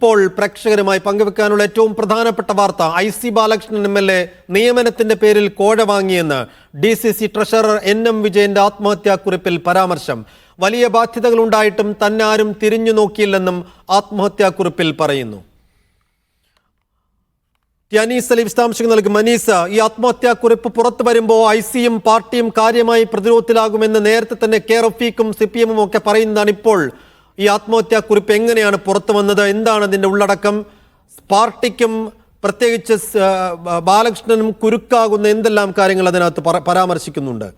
ഇപ്പോൾ പ്രേക്ഷകരുമായി പങ്കുവെക്കാനുള്ള ഏറ്റവും പ്രധാനപ്പെട്ട വാർത്ത IC ബാലകൃഷ്ണൻ MLA നിയമനത്തിന്റെ പേരിൽ കോഴ വാങ്ങിയെന്ന് DCC ട്രഷറർ NM വിജയന്റെ ആത്മഹത്യാക്കുറിപ്പിൽ പരാമർശം. വലിയ ബാധ്യതകളുണ്ടായിട്ടും തന്നെ ആരും തിരിഞ്ഞു നോക്കിയില്ലെന്നും ആത്മഹത്യാക്കുറിപ്പിൽ പറയുന്നു. അനീസ് അലി വിശദാംശങ്ങൾ നൽകും. അനീസ്, ഈ ആത്മഹത്യാക്കുറിപ്പ് പുറത്തു വരുമ്പോൾ ICയും പാർട്ടിയും കാര്യമായി പ്രതിരോധത്തിലാകുമെന്ന് നേരത്തെ തന്നെ കെ റഫീഖും CPM ഒക്കെ പറയുന്നതാണ്. ഇപ്പോൾ ഈ ആത്മഹത്യാക്കുറിപ്പ് എങ്ങനെയാണ് പുറത്തു വന്നത്? എന്താണ് അതിന്റെ ഉള്ളടക്കം? പാർട്ടിക്കും പ്രത്യേകിച്ച് ബാലകൃഷ്ണനും കുരുക്കാകുന്ന എന്തെല്ലാം കാര്യങ്ങൾ അതിനകത്ത് പരാമർശിക്കുന്നുണ്ട്?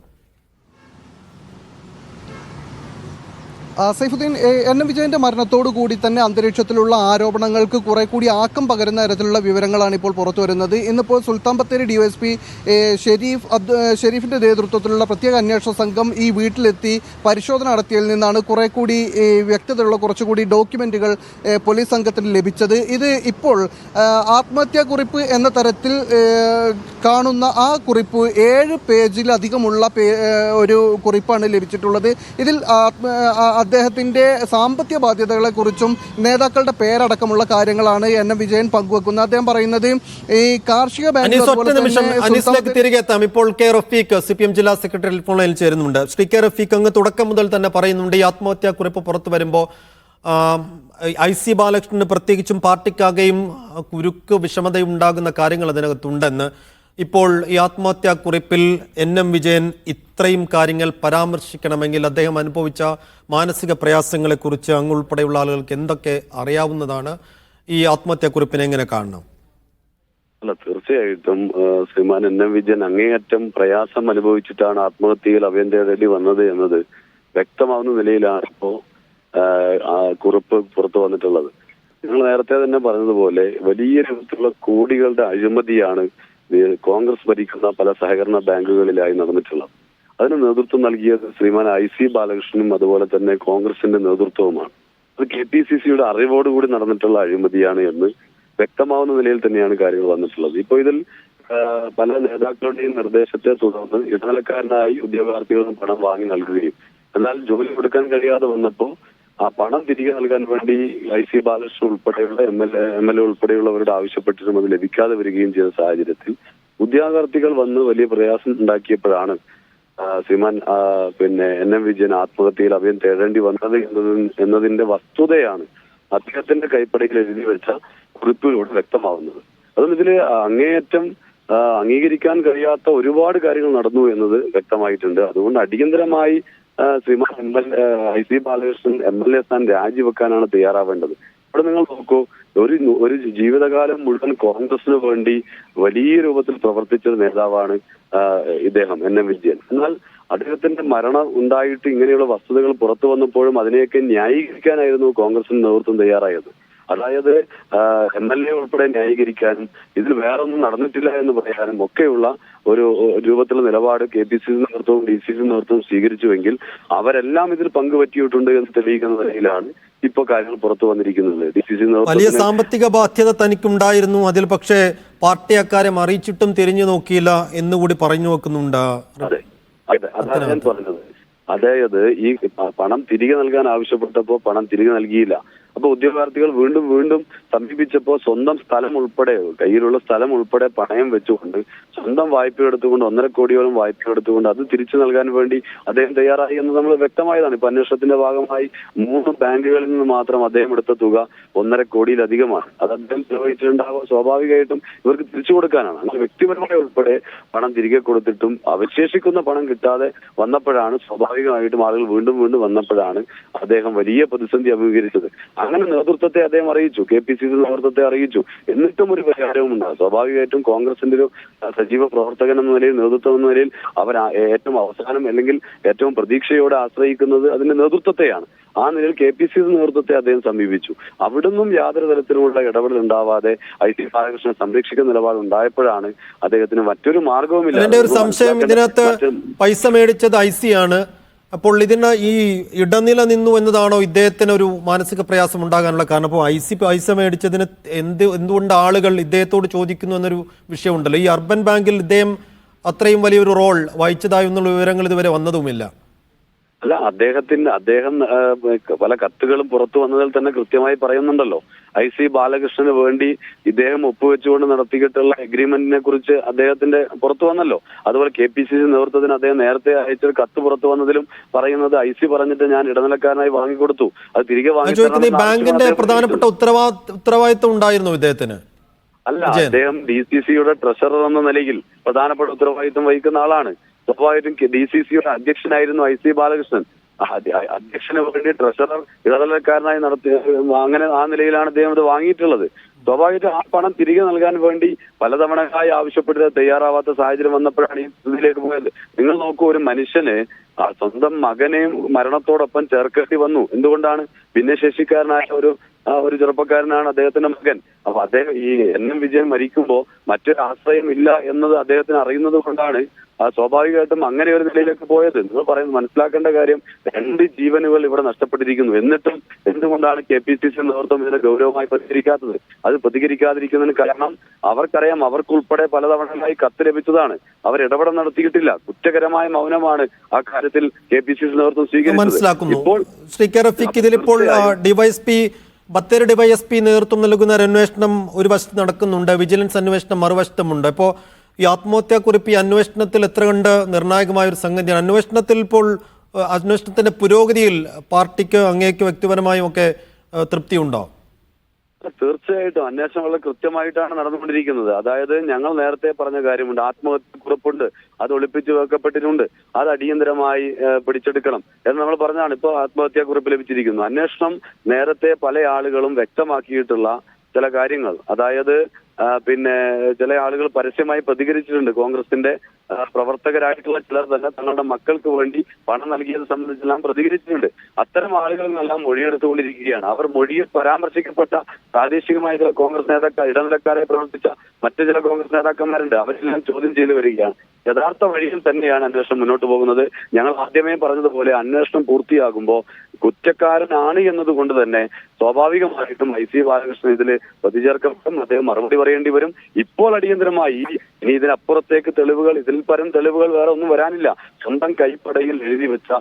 സൈഫുദ്ദീൻ, NM വിജയന്റെ മരണത്തോടു കൂടി തന്നെ അന്തരീക്ഷത്തിലുള്ള ആരോപണങ്ങൾക്ക് കുറെ കൂടി ആക്കം പകരുന്ന തരത്തിലുള്ള വിവരങ്ങളാണ് ഇപ്പോൾ പുറത്തു വരുന്നത്. ഇന്നിപ്പോൾ സുൽത്താൻ ബത്തേരി DYSP ഷെരീഫിന്റെ നേതൃത്വത്തിലുള്ള പ്രത്യേക അന്വേഷണ സംഘം ഈ വീട്ടിലെത്തി പരിശോധന നടത്തിയതിൽ നിന്നാണ് കുറെ കൂടി വ്യക്തതയുള്ള കുറച്ചുകൂടി ഡോക്യുമെന്റുകൾ പോലീസ് സംഘത്തിന് ലഭിച്ചത്. ഇത് ഇപ്പോൾ ആത്മഹത്യാക്കുറിപ്പ് എന്ന തരത്തിൽ കാണുന്ന ആ കുറിപ്പ് 7 പേജിലധികമുള്ള ഒരു കുറിപ്പാണ് ലഭിച്ചിട്ടുള്ളത്. ഇതിൽ അദ്ദേഹത്തിന്റെ സാമ്പത്തിക ബാധ്യതകളെക്കുറിച്ചും നേതാക്കളുടെ പേരടക്കമുള്ള കാര്യങ്ങളാണ് NM വിജയൻ പങ്കുവെക്കുന്നത്. അദ്ദേഹം പറയുന്നത് ഈ കാർഷിക ബാങ്കിലേക്ക് തിരികെ എത്താം. ഇപ്പോൾ കെ റഫീഖ് CPM ജില്ലാ സെക്രട്ടറി ഫോണിൽ ചേരുന്നുണ്ട്. ശ്രീ കെ റഫീഖ്, അങ്ങ് തുടക്കം മുതൽ തന്നെ പറയുന്നുണ്ട് ഈ ആത്മഹത്യാക്കുറിപ്പ് പുറത്തു വരുമ്പോൾ IC ബാലകൃഷ്ണന് പ്രത്യേകിച്ചും പാർട്ടിക്കാകെയും കുരുക്ക് വിഷമതയും ഉണ്ടാകുന്ന കാര്യങ്ങൾ അതിനകത്തുണ്ടെന്ന്. ഇപ്പോൾ ഈ ആത്മഹത്യാക്കുറിപ്പിൽ NM വിജയൻ ഇത്രയും കാര്യങ്ങൾ പരാമർശിക്കണമെങ്കിൽ അദ്ദേഹം അനുഭവിച്ച മാനസിക പ്രയാസങ്ങളെക്കുറിച്ച് അങ്ങുൾപ്പെടെയുള്ള ആളുകൾക്ക് എന്തൊക്കെ അറിയാവുന്നതാണ്? ഈ ആത്മഹത്യാക്കുറിപ്പിനെ എങ്ങനെ കാണണം? അല്ല, തീർച്ചയായിട്ടും ശ്രീമാൻ NM വിജയൻ അങ്ങേയറ്റം പ്രയാസം അനുഭവിച്ചിട്ടാണ് ആത്മഹത്യയിൽ അഭയം തേടേണ്ടി വന്നത് എന്നത് വ്യക്തമാവുന്ന നിലയിലാണ് ഇപ്പോൾ കുറിപ്പ് പുറത്തു വന്നിട്ടുള്ളത്. നിങ്ങൾ നേരത്തെ തന്നെ പറഞ്ഞതുപോലെ വലിയ രൂപത്തിലുള്ള കോടികളുടെ അഴിമതിയാണ് കോൺഗ്രസ് ഭരിക്കുന്ന പല സഹകരണ ബാങ്കുകളിലായി നടന്നിട്ടുള്ളത്. അതിന് നേതൃത്വം നൽകിയത് ശ്രീമാൻ IC ബാലകൃഷ്ണനും അതുപോലെ തന്നെ കോൺഗ്രസിന്റെ നേതൃത്വവുമാണ്. അത് KPCCയുടെ അറിവോടുകൂടി നടന്നിട്ടുള്ള അഴിമതിയാണ് എന്ന് വ്യക്തമാവുന്ന നിലയിൽ തന്നെയാണ് കാര്യങ്ങൾ വന്നിട്ടുള്ളത്. ഇപ്പോൾ ഇതിൽ പല നേതാക്കളുടെയും നിർദ്ദേശത്തെ തുടർന്ന് ഇടനിലക്കാരനായി ഉദ്യോഗാർത്ഥികളും പണം വാങ്ങി നൽകുകയും എന്നാൽ ജോലി കൊടുക്കാൻ കഴിയാതെ വന്നപ്പോൾ ആ പണം തിരികെ നൽകാൻ വേണ്ടി IC ബാലകൃഷ്ണൻ ഉൾപ്പെടെയുള്ള MLA ഉൾപ്പെടെയുള്ളവരുടെ ആവശ്യപ്പെട്ടിട്ടും അത് ലഭിക്കാതെ വരികയും ചെയ്ത സാഹചര്യത്തിൽ ഉദ്യോഗാർത്ഥികൾ വന്ന് വലിയ പ്രയാസം ഉണ്ടാക്കിയപ്പോഴാണ് ശ്രീമാൻ NM വിജയൻ ആത്മഹത്യയിൽ അഭയം തേടേണ്ടി വന്നത് എന്നതിന്റെ വസ്തുതയാണ് അദ്ദേഹത്തിന്റെ കൈപ്പടയിൽ എഴുതി വെച്ച കുറിപ്പിലൂടെ വ്യക്തമാവുന്നത്. അതും ഇതില് അങ്ങേയറ്റം അംഗീകരിക്കാൻ കഴിയാത്ത ഒരുപാട് കാര്യങ്ങൾ നടന്നു എന്നത് വ്യക്തമായിട്ടുണ്ട്. അതുകൊണ്ട് അടിയന്തരമായി ശ്രീമാൻ IC ബാലകൃഷ്ണൻ MLA സ്ഥാനം രാജിവെക്കാനാണ് തയ്യാറാവേണ്ടത്. ഇവിടെ നിങ്ങൾ നോക്കൂ, ഒരു ജീവിതകാലം മുഴുവൻ കോൺഗ്രസിന് വേണ്ടി വലിയ രൂപത്തിൽ പ്രവർത്തിച്ച നേതാവാണ് ഇദ്ദേഹം NM വിജയൻ. എന്നാൽ അദ്ദേഹത്തിന്റെ മരണം ഉണ്ടായിട്ട് ഇങ്ങനെയുള്ള വസ്തുതകൾ പുറത്തു വന്നപ്പോഴും അതിനെയൊക്കെ ന്യായീകരിക്കാനായിരുന്നു കോൺഗ്രസിന് നേതൃത്വം തയ്യാറായത്. അതായത് MLA ഉൾപ്പെടെ ന്യായീകരിക്കാനും ഇതിൽ വേറൊന്നും നടന്നിട്ടില്ല എന്ന് പറയാനും ഒക്കെയുള്ള ഒരു രൂപത്തിലുള്ള നിലപാട് KPCC നേതൃത്വവും DCC നേതൃത്വവും സ്വീകരിച്ചുവെങ്കിൽ അവരെല്ലാം ഇതിൽ പങ്കുപറ്റിയിട്ടുണ്ട് എന്ന് തെളിയിക്കുന്ന നിലയിലാണ് ഇപ്പൊ കാര്യങ്ങൾ പുറത്തു വന്നിരിക്കുന്നത്. DCC വലിയ സാമ്പത്തിക ബാധ്യത തനിക്കുണ്ടായിരുന്നു, അതിൽ പക്ഷേ പാർട്ടി അക്കാര്യം അറിയിച്ചിട്ടും തിരിഞ്ഞു നോക്കിയില്ല എന്നുകൂടി പറഞ്ഞു വെക്കുന്നുണ്ട്. അതെ, അതാണ് ഞാൻ പറഞ്ഞത്. അതായത് ഈ പണം തിരികെ നൽകാൻ ആവശ്യപ്പെട്ടപ്പോ പണം തിരികെ നൽകിയില്ല. അപ്പൊ ഉദ്യോഗാർത്ഥികൾ വീണ്ടും സമീപിച്ചപ്പോൾ സ്വന്തം സ്ഥലം ഉൾപ്പെടെ കയ്യിലുള്ള സ്ഥലം ഉൾപ്പെടെ പണയം വെച്ചുകൊണ്ട് സ്വന്തം വായ്പ എടുത്തുകൊണ്ട് 1.5 കോടിയോളം വായ്പ എടുത്തുകൊണ്ട് അത് തിരിച്ചു നൽകാൻ വേണ്ടി അദ്ദേഹം തയ്യാറായി എന്ന് നമ്മൾ വ്യക്തമായതാണ്. ഇപ്പൊ അന്വേഷണത്തിന്റെ ഭാഗമായി 3 ബാങ്കുകളിൽ നിന്ന് മാത്രം അദ്ദേഹം എടുത്ത തുക 1.5 കോടിയിലധികമാണ്. അത് അദ്ദേഹം ചെലവഴിച്ചിട്ടുണ്ടാവുക സ്വാഭാവികമായിട്ടും ഇവർക്ക് തിരിച്ചു കൊടുക്കാനാണ്. അങ്ങനെ വ്യക്തിപരമായി ഉൾപ്പെടെ പണം തിരികെ കൊടുത്തിട്ടും അവശേഷിക്കുന്ന പണം കിട്ടാതെ വന്നപ്പോഴാണ് സ്വാഭാവികമായിട്ടും ആളുകൾ വീണ്ടും വന്നപ്പോഴാണ് അദ്ദേഹം വലിയ പ്രതിസന്ധി അഭിമുഖീകരിച്ചത്. അങ്ങനെ നേതൃത്വത്തെ അദ്ദേഹം അറിയിച്ചു, KPCC നേതൃത്വത്തെ അറിയിച്ചു. എന്നിട്ടും ഒരു പരിഹാരവും ഉണ്ടാകും. സ്വാഭാവികമായിട്ടും കോൺഗ്രസിന്റെ ഒരു സജീവ പ്രവർത്തകൻ എന്ന നിലയിൽ, നേതൃത്വം എന്ന നിലയിൽ അവർ ഏറ്റവും അവസാനം അല്ലെങ്കിൽ ഏറ്റവും പ്രതീക്ഷയോടെ ആശ്രയിക്കുന്നത് അതിന്റെ നേതൃത്വത്തെയാണ്. ആ നിലയിൽ KPCC നേതൃത്വത്തെ അദ്ദേഹം സമീപിച്ചു. അവിടുന്നും യാതൊരു തരത്തിലുമുള്ള ഇടപെടൽ ഉണ്ടാവാതെ IC ബാലകൃഷ്ണനെ സംരക്ഷിക്കുന്ന നിലപാട് ഉണ്ടായപ്പോഴാണ് അദ്ദേഹത്തിന് മറ്റൊരു മാർഗവുമില്ല. എന്റെ ഒരു സംശയം, ഇതിനകത്ത് പൈസ മേടിച്ചത് IC ആണ്. അപ്പോൾ ഇതിന് ഈ ഇടനില നിന്നു എന്നതാണോ ഇദ്ദേഹത്തിന് ഒരു മാനസിക പ്രയാസം ഉണ്ടാകാനുള്ള കാരണം? അപ്പോൾ IC പൈസ മേടിച്ചതിന് എന്തുകൊണ്ട് ആളുകൾ ഇദ്ദേഹത്തോട് ചോദിക്കുന്നു എന്നൊരു വിഷയമുണ്ടല്ലോ. ഈ അർബൻ ബാങ്കിൽ ഇദ്ദേഹം അത്രയും വലിയൊരു റോൾ വഹിച്ചതായി എന്നുള്ള വിവരങ്ങൾ ഇതുവരെ വന്നതുമില്ല. അല്ല, അദ്ദേഹം പല കത്തുകളും പുറത്തു വന്നതിൽ തന്നെ കൃത്യമായി പറയുന്നുണ്ടല്ലോ. IC ബാലകൃഷ്ണന് വേണ്ടി ഇദ്ദേഹം ഒപ്പുവെച്ചുകൊണ്ട് നടത്തിയിട്ടുള്ള എഗ്രിമെന്റിനെ കുറിച്ച് അദ്ദേഹത്തിന്റെ പുറത്തു വന്നല്ലോ. അതുപോലെ KPCC നേതൃത്വത്തിന് അദ്ദേഹം നേരത്തെ അയച്ചൊരു കത്ത് പുറത്തു വന്നതിലും പറയുന്നത് IC പറഞ്ഞിട്ട് ഞാൻ ഇടനിലക്കാരനായി വാങ്ങിക്കൊടുത്തു, അത് തിരികെ ബാങ്കിന്റെ പ്രധാനപ്പെട്ട ഉത്തരവാദിത്വം ഉണ്ടായിരുന്നു ഇദ്ദേഹത്തിന്. അല്ല, അദ്ദേഹം DCCയുടെ ട്രഷറർ എന്ന നിലയിൽ പ്രധാനപ്പെട്ട ഉത്തരവാദിത്വം വഹിക്കുന്ന ആളാണ്. സ്വാഭാവികമായിട്ടും DCCയുടെ അധ്യക്ഷനായിരുന്നു IC ബാലകൃഷ്ണൻ. അധ്യക്ഷന് വേണ്ടി ട്രഷറർ ഇടനിലക്കാരനായി അങ്ങനെ ആ നിലയിലാണ് അദ്ദേഹം ഇത് വാങ്ങിയിട്ടുള്ളത്. സ്വാഭാവികമായിട്ടും ആ പണം തിരികെ നൽകാൻ വേണ്ടി പലതവണയായി ആവശ്യപ്പെട്ട് തയ്യാറാവാത്ത സാഹചര്യം വന്നപ്പോഴാണ് ഈ സ്ഥിതിയിലേക്ക് പോയത്. നിങ്ങൾ നോക്കൂ, ഒരു മനുഷ്യന് സ്വന്തം മകനെയും മരണത്തോടൊപ്പം ചേർക്കേണ്ടി വന്നു. എന്തുകൊണ്ടാണ്? ഭിന്നശേഷിക്കാരനായ ഒരു ചെറുപ്പക്കാരനാണ് അദ്ദേഹത്തിന്റെ മകൻ. അപ്പൊ അദ്ദേഹം ഈ NM വിജയൻ മരിക്കുമ്പോ മറ്റൊരു ആശ്രയം ഇല്ല എന്നത് അദ്ദേഹത്തിന് അറിയുന്നത് കൊണ്ടാണ് സ്വാഭാവികമായിട്ടും അങ്ങനെ ഒരു നിലയിലേക്ക് പോയത്. നിങ്ങൾ പറയുന്നത് മനസ്സിലാക്കേണ്ട കാര്യം, 2 ജീവനുകൾ ഇവിടെ നഷ്ടപ്പെട്ടിരിക്കുന്നു. എന്നിട്ടും എന്തുകൊണ്ടാണ് KPCC നേതൃത്വം ഇതിനെ ഗൗരവമായി പ്രതികരിക്കാത്തത്? അത് പ്രതികരിക്കാതിരിക്കുന്നതിന് കാരണം അവർക്കറിയാം, അവർക്കുൾപ്പെടെ പലതവണയായി കത്ത് ലഭിച്ചതാണ്. അവർ ഇടപെടൽ നടത്തിയിട്ടില്ല. കുറ്റകരമായ മൗനമാണ് ആ കാര്യത്തിൽ KPCC നേതൃത്വം സ്വീകരിച്ചത്. ഇപ്പോൾ ശ്രീ കെ റഫീഖ്, ഇതിലിപ്പോൾ ബത്തേരി ഡിവൈഎസ്പി നേതൃത്വം നൽകുന്ന ഒരു അന്വേഷണം ഒരു വശത്ത് നടക്കുന്നുണ്ട്, വിജിലൻസ് അന്വേഷണം മറുവശത്തുമുണ്ട്. ഇപ്പോൾ ഈ ആത്മഹത്യാക്കുറിപ്പ് ഈ അന്വേഷണത്തിൽ എത്ര കണ്ട് നിർണായകമായ ഒരു സംഗതിയാണ്. അന്വേഷണത്തിന്റെ പുരോഗതിയിൽ പാർട്ടിക്ക് അങ്ങേക്ക് വ്യക്തിപരമായും ഒക്കെ തൃപ്തിയുണ്ടോ? തീർച്ചയായിട്ടും അന്വേഷണം വളരെ കൃത്യമായിട്ടാണ് നടന്നുകൊണ്ടിരിക്കുന്നത്. അതായത് ഞങ്ങൾ നേരത്തെ പറഞ്ഞ കാര്യമുണ്ട്, ആത്മഹത്യക്കുറിപ്പുണ്ട്, അത് ഒളിപ്പിച്ചു വെക്കപ്പെട്ടിട്ടുണ്ട്, അത് അടിയന്തരമായി പിടിച്ചെടുക്കണം എന്ന് നമ്മൾ പറഞ്ഞാണ് ഇപ്പോൾ ആത്മഹത്യാക്കുറിപ്പ് ലഭിച്ചിരിക്കുന്നു. അന്വേഷണം നേരത്തെ പല ആളുകളും വ്യക്തമാക്കിയിട്ടുള്ള ചില കാര്യങ്ങൾ, അതായത് ചില ആളുകൾ പരസ്യമായി പ്രതികരിച്ചിട്ടുണ്ട്. കോൺഗ്രസിന്റെ പ്രവർത്തകരായിട്ടുള്ള ചിലർ തന്നെ തങ്ങളുടെ മക്കൾക്ക് വേണ്ടി പണം നൽകിയത് സംബന്ധിച്ചെല്ലാം പ്രതികരിച്ചിട്ടുണ്ട്. അത്തരം ആളുകളിൽ നിന്നെല്ലാം മൊഴിയെടുത്തുകൊണ്ടിരിക്കുകയാണ്. അവർ മൊഴിയിൽ പരാമർശിക്കപ്പെട്ട പ്രാദേശികമായ ചില കോൺഗ്രസ് ഇടനിലക്കാരെ പ്രവർത്തിച്ച മറ്റു ചില കോൺഗ്രസ് നേതാക്കന്മാരുണ്ട്. അവരെല്ലാം ചോദ്യം ചെയ്തു വരികയാണ്. യഥാർത്ഥ വഴിയിൽ തന്നെയാണ് അന്വേഷണം മുന്നോട്ട് പോകുന്നത്. ഞങ്ങൾ ആദ്യമേ പറഞ്ഞതുപോലെ അന്വേഷണം പൂർത്തിയാകുമ്പോൾ കുറ്റക്കാരനാണ് എന്നതുകൊണ്ട് തന്നെ സ്വാഭാവികമായിട്ടും IC ബാലകൃഷ്ണൻ ഇതിൽ പ്രതിചേർക്കപ്പെടും, അദ്ദേഹം മറുപടി പറയേണ്ടി വരും. ഇപ്പോൾ അടിയന്തരമായി ഇനി ഇതിനപ്പുറത്തേക്ക് തെളിവുകൾ, ഇതിൽ പരം തെളിവുകൾ വേറെ ഒന്നും വരാനില്ല. സ്വന്തം കൈപ്പടയിൽ എഴുതി വെച്ച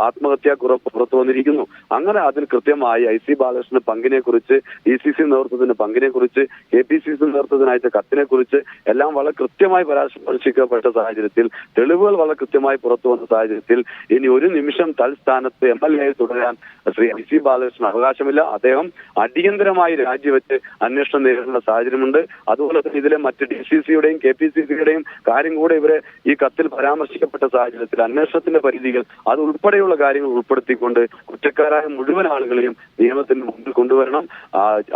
ആത്മഹത്യാക്കുറിപ്പ് പുറത്തു വന്നിരിക്കുന്നു. അങ്ങനെ അതിൽ കൃത്യമായി IC ബാലകൃഷ്ണന്റെ പങ്കിനെ കുറിച്ച്, DCC നേതൃത്വത്തിന്റെ പങ്കിനെ കുറിച്ച്, KPCC നേതൃത്വത്തിന് അയച്ച കത്തിനെ കുറിച്ച് എല്ലാം വളരെ കൃത്യമായി പരാമർശിക്കപ്പെട്ട സാഹചര്യത്തിൽ, തെളിവുകൾ വളരെ കൃത്യമായി പുറത്തു വന്ന സാഹചര്യത്തിൽ ഇനി ഒരു നിമിഷം തൽസ്ഥാനത്ത് MLA തുടരാൻ ശ്രീ IC ബാലകൃഷ്ണൻ അവകാശമില്ല. അദ്ദേഹം അടിയന്തരമായി രാജിവെച്ച് അന്വേഷണം നേരിടുന്ന സാഹചര്യമുണ്ട്. അതുപോലെ തന്നെ ഇതിലെ മറ്റ് DCCയുടെയും KPCCയുടെയും കാര്യം കൂടെ ഇവരെ ഈ കത്തിൽ പരാമർശിക്കപ്പെട്ട സാഹചര്യത്തിൽ അന്വേഷണത്തിന്റെ പരിധികൾ അത് ഉൾപ്പെടെയുള്ള കാര്യങ്ങൾ ഉൾപ്പെടുത്തിക്കൊണ്ട് കുറ്റക്കാരായ മുഴുവൻ ആളുകളെയും നിയമത്തിന് മുമ്പിൽ കൊണ്ടുവരണം.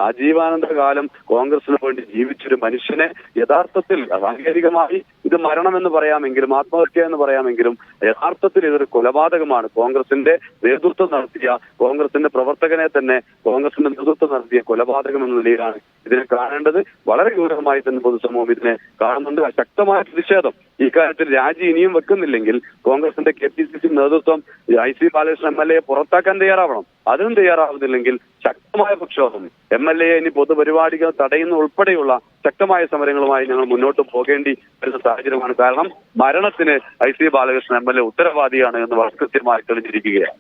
ആജീവാനന്ത കാലം കോൺഗ്രസിന് വേണ്ടി ജീവിച്ചൊരു മനുഷ്യനെ യഥാർത്ഥത്തിൽ സാങ്കേതികമായി ഇത് മരണമെന്ന് പറയാമെങ്കിലും ആത്മഹത്യ എന്ന് പറയാമെങ്കിലും യഥാർത്ഥത്തിൽ ഇതൊരു കൊലപാതകമാണ്. കോൺഗ്രസിന്റെ നേതൃത്വം നടത്തിയ, കോൺഗ്രസിന്റെ പ്രവർത്തകനെ തന്നെ കോൺഗ്രസിന്റെ നേതൃത്വം നടത്തിയ കൊലപാതകം എന്ന നിലയിലാണ് ഇതിനെ കാണേണ്ടത്. വളരെ ഗൗരവമായി തന്നെ പൊതുസമൂഹം ഇതിനെ കാണുന്നുണ്ട്. ശക്തമായ പ്രതിഷേധം ഇക്കാര്യത്തിൽ രാജി ഇനിയും വെക്കുന്നില്ലെങ്കിൽ കോൺഗ്രസിന്റെ KPCC നേതൃത്വം IC ബാലകൃഷ്ണൻ MLA പുറത്താക്കാൻ തയ്യാറാവണം. അതിനും തയ്യാറാവുന്നില്ലെങ്കിൽ ശക്തമായ പ്രക്ഷോഭം, MLA ഇനി പൊതുപരിപാടികൾ തടയുന്ന ഉൾപ്പെടെയുള്ള ശക്തമായ സമരങ്ങളുമായി ഞങ്ങൾ മുന്നോട്ട് പോകേണ്ടി വരുന്ന സാഹചര്യമാണ്. കാരണം മരണത്തിന് IC ബാലകൃഷ്ണൻ MLA ഉത്തരവാദിയാണ് എന്ന് വളരെ കൃത്യമായി തെളിഞ്ഞിരിക്കുകയാണ്.